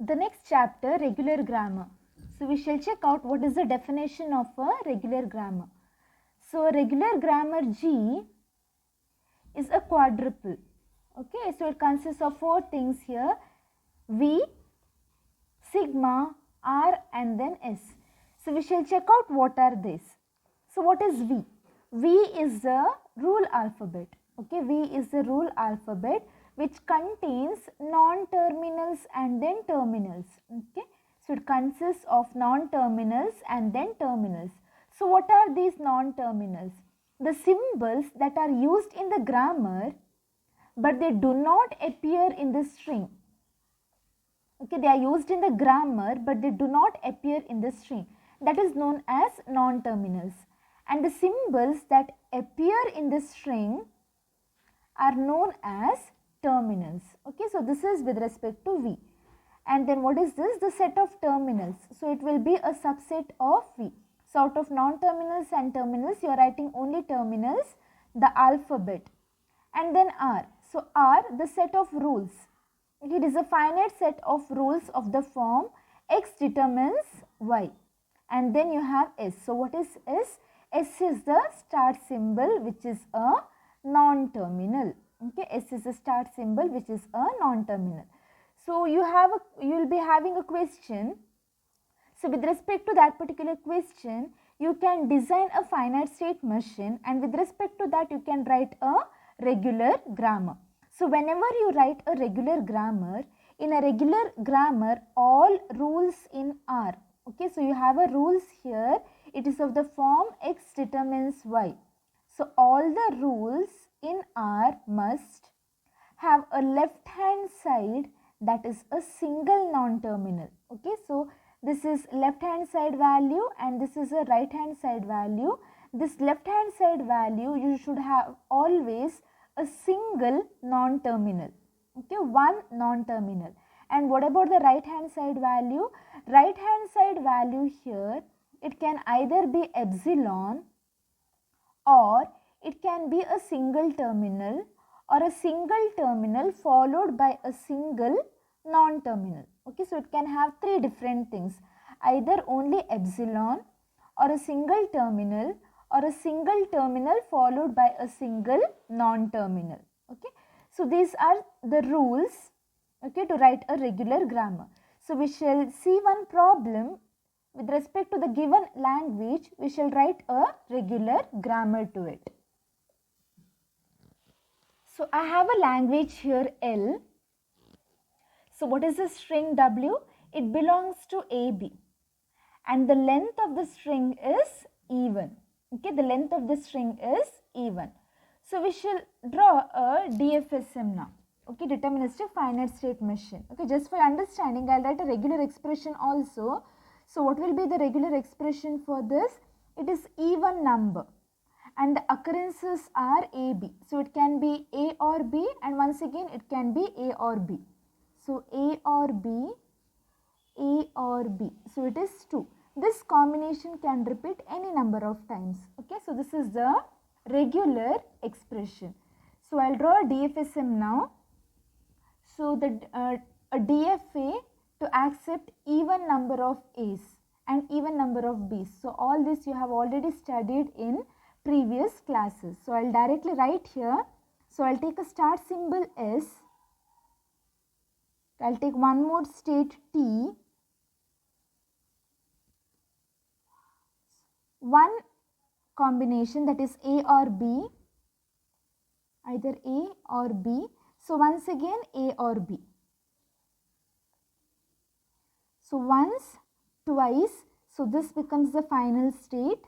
The next chapter, regular grammar. So we shall check out what is the definition of a regular grammar. So a regular grammar G is a quadruple. Okay, so it consists of four things here: V, sigma, R and then S. So we shall check out what are these. So what is V? V is the rule alphabet. Okay, V is the rule alphabet which contains non-terminals and then terminals. Okay, so it consists of non-terminals and then terminals. So what are these non-terminals? The symbols that are used in the grammar but they do not appear in the string. Okay, they are used in the grammar but they do not appear in the string. That is known as non-terminals. And the symbols that appear in the string are known as terminals. Okay, so this is with respect to V. And then what is this? The set of terminals. So it will be a subset of V. So out of non-terminals and terminals, you are writing only terminals, the alphabet. And then R. So R, the set of rules. It is a finite set of rules of the form X determines Y. And then you have S. So what is S? S is the start symbol which is a non-terminal. Okay, S is the start symbol which is a non-terminal. So you will be having a question. So with respect to that particular question, you can design a finite state machine, and with respect to that you can write a regular grammar. So whenever you write a regular grammar, in a regular grammar all rules in R. Okay, so you have a rules here. It is of the form X determines Y. So all the rules in R must have a left hand side that is a single non-terminal. Okay, so this is left hand side value and this is a right hand side value. This left hand side value you should have always a single non-terminal. Okay, one non-terminal. And what about the right hand side value? Right hand side value here, it can either be epsilon or it can be a single terminal or a single terminal followed by a single non-terminal. Okay, so it can have three different things, either only epsilon or a single terminal or a single terminal followed by a single non-terminal. Okay, so these are the rules, okay, to write a regular grammar. So we shall see one problem with respect to the given language. We shall write a regular grammar to it. So I have a language here L. So what is the string W? It belongs to AB and the length of the string is even. Okay, the length of the string is even. So we shall draw a DFSM now. Okay, deterministic finite state machine. Okay, just for understanding, I'll write a regular expression also. So what will be the regular expression for this? It is even number and the occurrences are AB. So it can be A or B, and once again it can be A or B. So A or B, A or B. So it is 2. This combination can repeat any number of times. Okay, so this is the regular expression. So I'll draw a DFSM now. So a DFA to accept even number of A's and even number of B's. So all this you have already studied in previous classes. So I'll directly write here. So I'll take a start symbol S. I'll take one more state T. One combination, that is A or B, either A or B. So once again A or B. So once, twice, so this becomes the final state.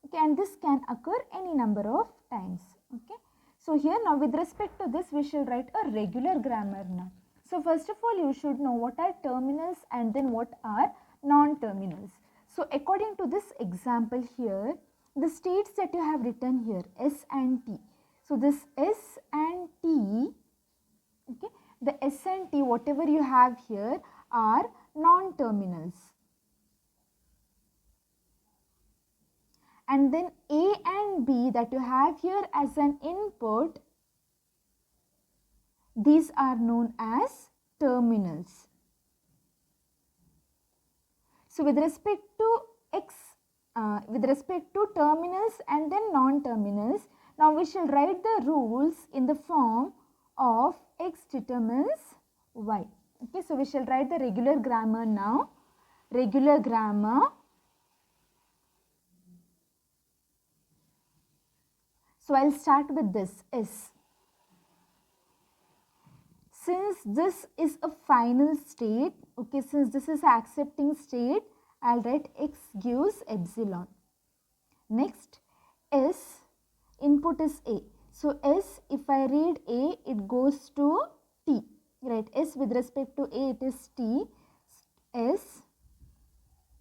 Okay, and this can occur any number of times. Okay, so here now with respect to this we shall write a regular grammar now. So first of all you should know what are terminals and then what are non-terminals. So according to this example here, the states that you have written here, S and T. So this S and T, okay, the S and T whatever you have here are non-terminals. And then A and B that you have here as an input, these are known as terminals. So with respect to x, with respect to terminals and then non-terminals, now we shall write the rules in the form of x determines y. Okay, so we shall write the regular grammar now. Regular grammar. So I'll start with this S. Since this is a final state, okay, since this is accepting state, I'll write x gives epsilon. Next, S, input is A. So S, if I read A, it goes to T, right? S with respect to A, it is T. S,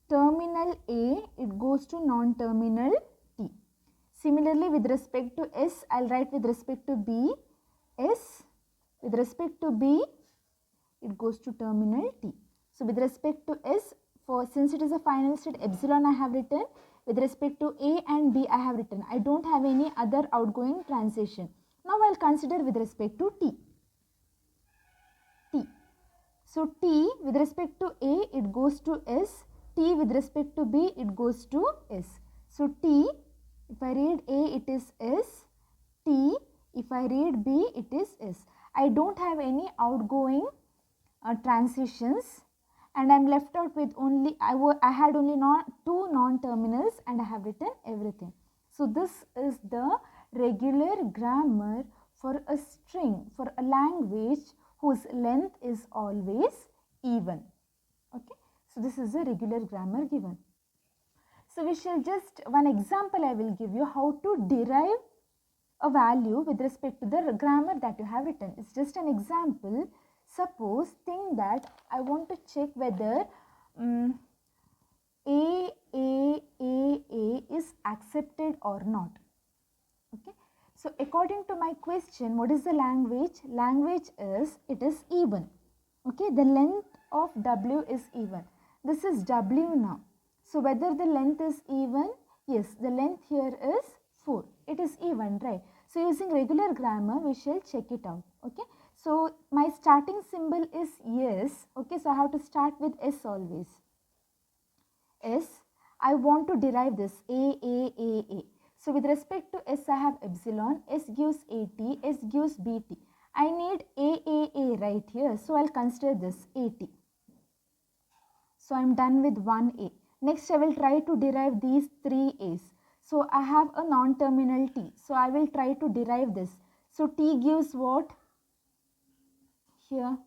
terminal A, it goes to non-terminal T. Similarly, with respect to S, I'll write with respect to B. S, with respect to B, it goes to terminal T. So, with respect to S, since it is a final state, epsilon I have written. With respect to A and B, I have written. I don't have any other outgoing transition. Now, I'll consider with respect to T. T. So, T with respect to A, it goes to S. T with respect to B, it goes to S. So, T, if I read A, it is S. T, if I read B, it is S. I don't have any outgoing transitions, and I am left out with only, I had only two non-terminals and I have written everything. So, this is the regular grammar for a string, for a language whose length is always even. Okay. So, this is the regular grammar given. So, we shall just, one example I will give you how to derive a value with respect to the grammar that you have written. It's just an example. Suppose, think that I want to check whether A is accepted or not. Okay. So, according to my question, what is the language? Language is, it is even. Okay. The length of W is even. This is W now. So, whether the length is even? Yes, the length here is 4. It is even, right? So, using regular grammar, we shall check it out. Okay. So, my starting symbol is yes. Okay. So, I have to start with S always. S. I want to derive this A. So, with respect to S, I have epsilon. S gives AT. S gives BT. I need A right here. So, I'll consider this AT. So, I am done with one A. Next, I will try to derive these three A's. So, I have a non-terminal T. So, I will try to derive this. So, T gives what? Here.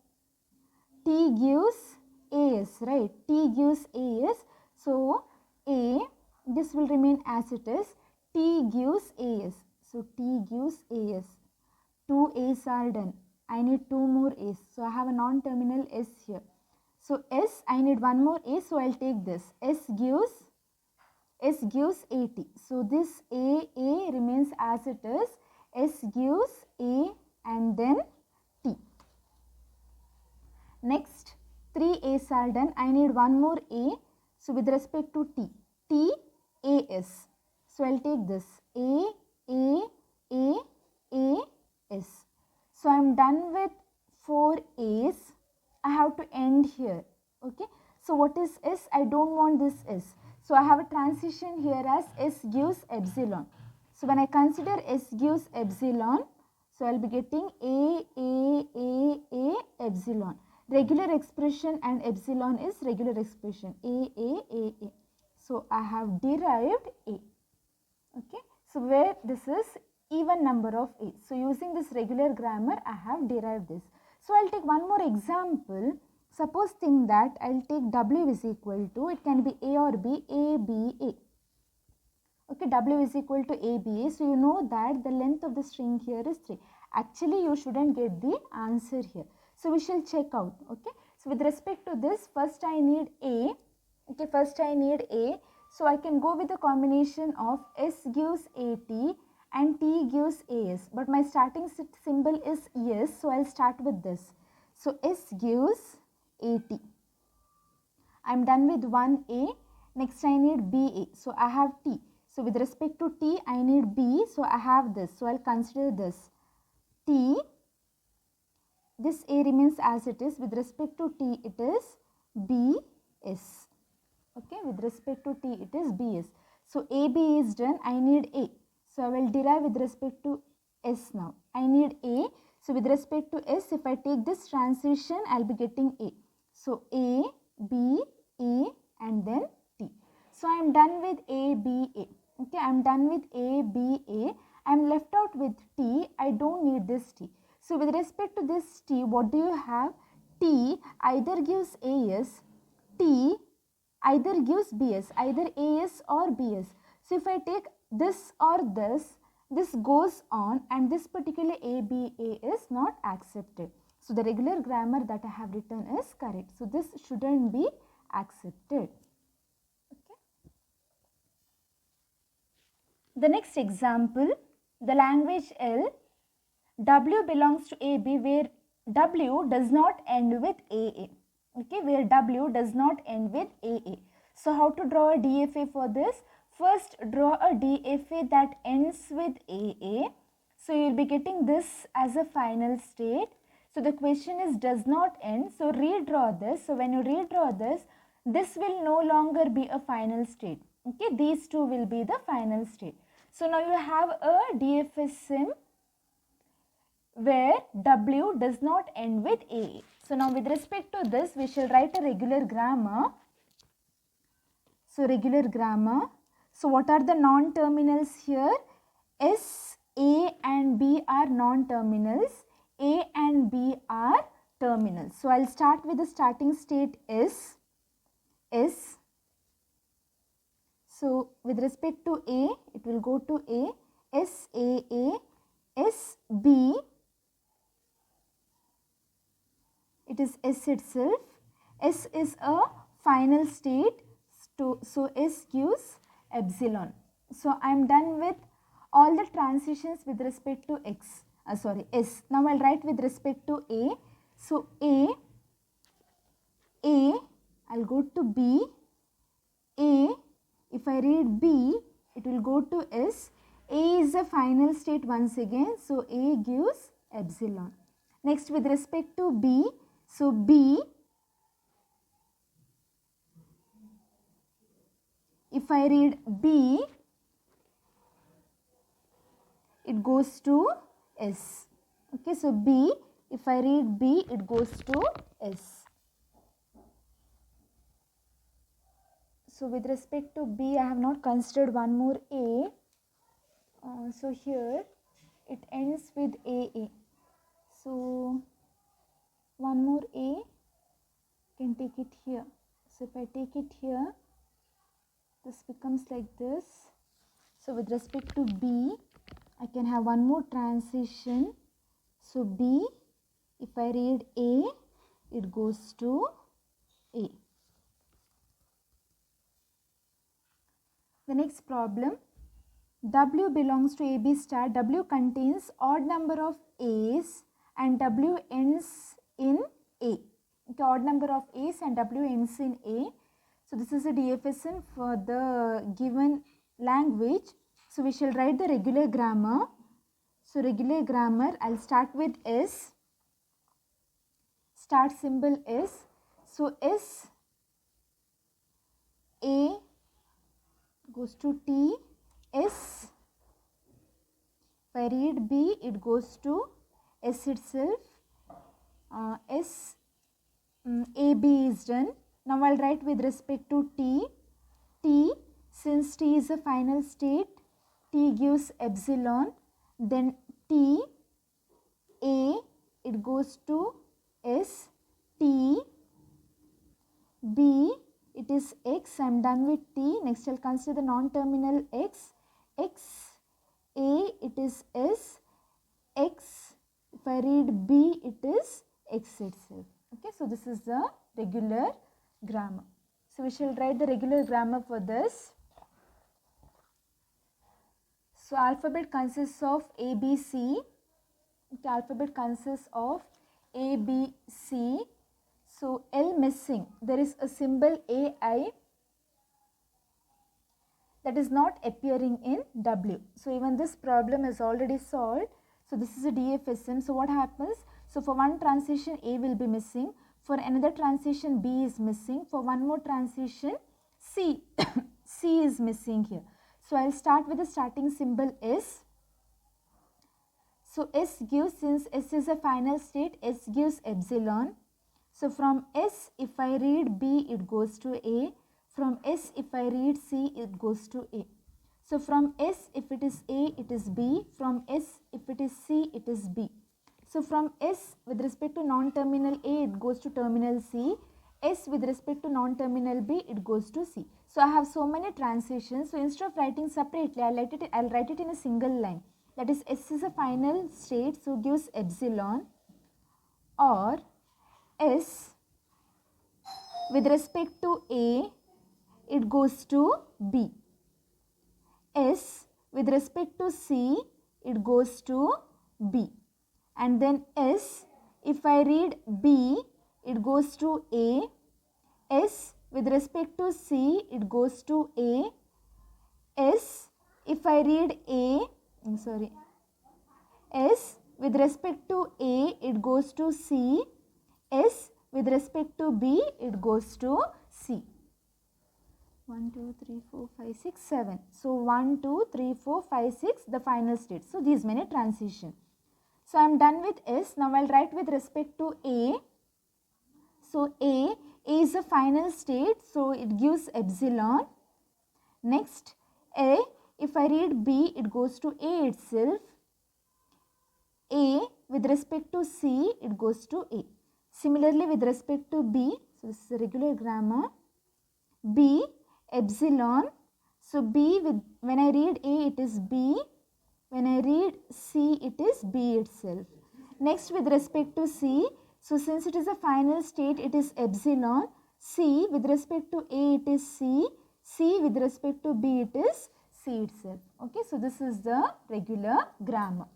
T gives AS, right? T gives AS. So, A, this will remain as it is. T gives AS. So, T gives AS. 2 A's are done. I need 2 more A's. So, I have a non-terminal S here. So, S, I need one more A. So, I'll take this. S gives AT. So, this A remains as it is. S gives A and then T. Next, 3 A's are done. I need one more A. So, with respect to T, AS. So, I'll take this A, S. So, I am done with 4 A's. I have to end here. Okay. So, what is S? I don't want this S. So, I have a transition here as S gives epsilon. So, when I consider S gives epsilon, so I will be getting A, epsilon. Regular expression and epsilon is regular expression. A. So, I have derived A. Okay. So, where this is even number of A. So, using this regular grammar, I have derived this. So, I will take one more example. Suppose think that I will take W is equal to, it can be A or B, A. Okay, W is equal to ABA. So, you know that the length of the string here is 3. Actually, you shouldn't get the answer here. So, we shall check out. Okay. So, with respect to this, first I need A. Okay, first I need A. So, I can go with the combination of S gives AT and T gives AS. But my starting symbol is yes. So, I will start with this. So, S gives AT. I am done with one A. Next, I need BA. So, I have T. So, with respect to T, I need B. So, I have this. So, I will consider this. T, this A remains as it is. With respect to T, it is BS. Okay, with respect to T it is BS. So AB is done, I need A. So I will derive with respect to S now. I need A. So with respect to S, if I take this transition, I will be getting A. So A, B, A and then T. So I am done with A, B, A. Okay, I am done with A, B, A. I am left out with T. I don't need this T. So with respect to this T, what do you have? T either gives AS, T either gives BS, either AS or BS. So if I take this or this goes on and this particular ABA is not accepted. So the regular grammar that I have written is correct. So this shouldn't be accepted. Okay. The next example, the language L, W belongs to AB where W does not end with AA. Okay, where W does not end with AA. So how to draw a DFA for this? First draw a DFA that ends with AA. So you will be getting this as a final state. So the question is does not end. So redraw this. So when you redraw this will no longer be a final state. Okay, these two will be the final state. So now you have a DFA sim where W does not end with AA. So now with respect to this, we shall write a regular grammar. So regular grammar. So what are the non-terminals here? S, A and B are non-terminals. A and B are terminals. So I'll start with the starting state S. So with respect to A, it will go to A. S, A, S, B. It is S itself. S is a final state, so S gives epsilon. So I am done with all the transitions with respect to S. Now I will write with respect to A. So I will go to B. A, if I read B, it will go to S. A is a final state once again, so A gives epsilon. Next with respect to B, so B, if I read B, it goes to S. Okay, so B, if I read B, it goes to S. So with respect to B, I have not considered one more A. So here it ends with AA. So one more A, can take it here. So if I take it here, this becomes like this. So with respect to B, I can have one more transition. So B, if I read A, it goes to A. The next problem, W belongs to AB star. W contains odd number of A's and W ends in A. Okay, odd number of A's and W ends in A. So this is a DFSM for the given language. So we shall write the regular grammar. So regular grammar, I'll start with S. Start symbol S. So S, A goes to T, S. If I read B, it goes to S itself. AB is done. Now I'll write with respect to T. T, since T is a final state, T gives epsilon. Then T, A, it goes to S. T, B, it is X. I am done with T. Next I'll consider the non-terminal X. X, A, it is S. X, if I read B, it is X itself. Okay, so this is the regular grammar. So we shall write the regular grammar for this. So alphabet consists of A, B, C. Okay, alphabet consists of A, B, C. So L missing. There is a symbol AI that is not appearing in W. So even this problem is already solved. So this is a DFSM. So what happens? So for one transition A will be missing. For another transition B is missing. For one more transition C. C is missing here. So I'll start with the starting symbol S. So S gives, since S is a final state, S gives epsilon. So from S, if I read B, it goes to A. From S, if I read C, it goes to A. So from S, if it is A, it is B. From S, if it is C, it is B. So from S, with respect to non-terminal A, it goes to terminal C. S, with respect to non-terminal B, it goes to C. So I have so many transitions. So instead of writing separately, I'll write it in a single line. That is, S is a final state, so gives epsilon, or S, with respect to A, it goes to B. S, with respect to C, it goes to B. And then S, if I read B, it goes to A. S, with respect to C, it goes to A. S, if I read A, S, with respect to A, it goes to C. S, with respect to B, it goes to C. 1, 2, 3, 4, 5, 6, 7. So 1, 2, 3, 4, 5, 6, the final state. So these many transition. So I am done with S. Now I will write with respect to A. So A is a final state, so it gives epsilon. Next, A, if I read B, it goes to A itself. A, with respect to C, it goes to A. Similarly, with respect to B, so this is a regular grammar. B, epsilon. So B, when I read A, it is B. When I read C, it is B itself. Next, with respect to C, so since it is a final state, it is epsilon. C, with respect to A, it is C. C, with respect to B, it is C itself. Okay, so this is the regular grammar.